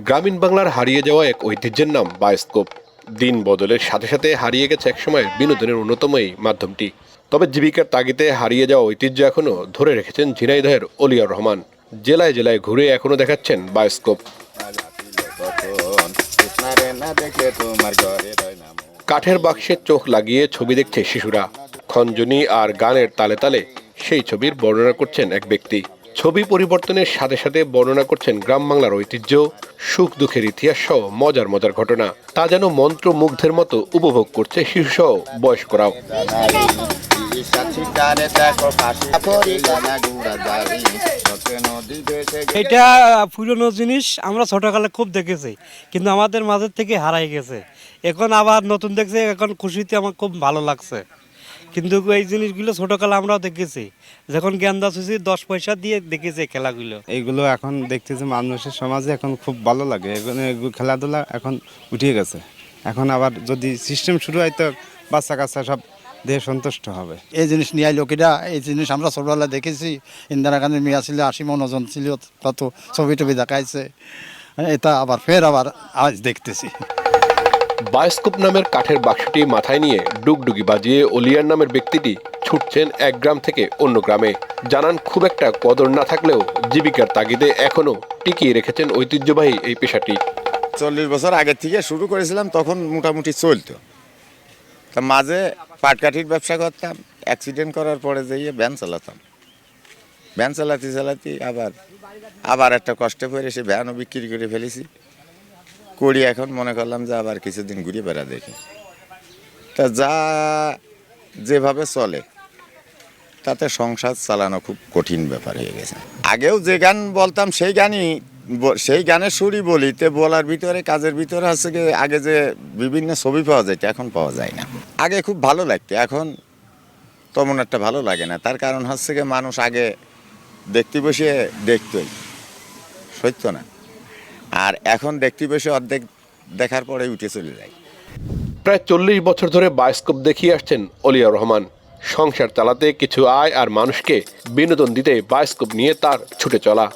গ্রামীণ বাংলার হারিয়ে যাওয়া এক ঐতিহ্যের নাম বায়োস্কোপ। দিন বদলের সাথে সাথে হারিয়ে গেছে একসময় বিনোদনের অন্যতম এই মাধ্যমটি। তবে জীবিকার তাগিদে হারিয়ে যাওয়া ঐতিহ্য এখনও ধরে রেখেছেন ঝিনাইদহের অলিয়ার রহমান। জেলায় জেলায় ঘুরে এখনও দেখাচ্ছেন বায়োস্কোপ। কাঠের বাক্সে চোখ লাগিয়ে ছবি দেখছে শিশুরা। খঞ্জনি আর গানের তালে তালে সেই ছবির বর্ণনা করছেন এক ব্যক্তি। ছবি পরিবর্তনের সাথে সাথে বর্ণনা করছেন গ্রাম বাংলার ঐতিহ্য, সুখ দুঃখের ইতিহাস সহ মজার মজার ঘটনা। তা যেন মন্ত্রমুগ্ধের মতো উপভোগ করছে শিশুসহ বয়স্করাও। এটা পুরনো জিনিস, আমরা ছোটকালে খুব দেখেছি, কিন্তু আমাদের মাঝের থেকে হারাই গেছে। এখন আবার নতুন দেখছে, এখন খুশিতে আমার খুব ভালো লাগছে। কিন্তু এই জিনিসগুলো ছোটকালে আমরাও দেখেছি, যখন জ্ঞানদা হয়েছি 10 পয়সা দিয়ে দেখেছি খেলাগুলো। এইগুলো এখন দেখতেছি মানুষের সমাজে এখন খুব ভালো লাগে। এগুলো খেলাধুলা এখন উঠিয়ে গেছে। এখন আবার যদি সিস্টেম শুরু হয় তো বাচ্চা কাচ্চা সব দেহে সন্তুষ্ট হবে। এই জিনিস নিয়ে লোকেরা, এই জিনিস আমরা ছোটবেলা দেখেছি। ইন্দিরা গান্ধীর মেয়া ছিল, 80 মন ওজন ছিল, কত ছবি টবি দেখাইছে। এটা আবার আজ দেখতেছি। বায়োস্কোপ নামের কাঠের বাক্সটি মাথায় নিয়ে ডুগডুগি বাজিয়ে অলিয়ার নামের ব্যক্তিটি ছুটছেন এক গ্রাম থেকে অন্য গ্রামে। জানান খুব একটা কদর না থাকলেও জীবিকার তাগিদে এখনো টিকিয়ে রেখেছেন ঐতিহ্যবাহী এই পেশাটি। 40 বছর আগে থেকে শুরু করেছিলাম, তখন মোটামুটি চলতো। তা মাঝে পাটকাঠির ব্যবসা করতাম, অ্যাক্সিডেন্ট করার পরে যেয়ে ভ্যান চালাতাম। ভ্যান চালাতে চালাতে আবার একটা কষ্টে পড়ে সে ভ্যানও বিক্রি করে ফেলেছি। করি এখন মনে করলাম যে আবার কিছুদিন ঘুরে বেড়া দেখি। তা যেভাবে চলে তাতে সংসার চালানো খুব কঠিন ব্যাপার হয়ে গেছে। আগেও যে গান বলতাম সেই গানের সুরই বলিতে বলার ভিতরে কাজের ভিতরে হচ্ছে কি, আগে যে বিভিন্ন ছবি পাওয়া যেত এখন পাওয়া যায় না। আগে খুব ভালো লাগতো, এখন তেমন একটা ভালো লাগে না। তার কারণ হচ্ছে কি, মানুষ আগে দেখতে বসে দেখতই, সত্য না। আর এখন দেখতে বসে অর্ধেক দেখার পরে উঠে চলে যায়। প্রায় 40 বছর ধরে বায়োস্কোপ দেখিয়ে আসছেন অলিয়ার রহমান। সংসার চালাতে কিছু আয় আর মানুষকে বিনোদন দিতে বায়োস্কোপ নিয়ে তার ছুটে চলা।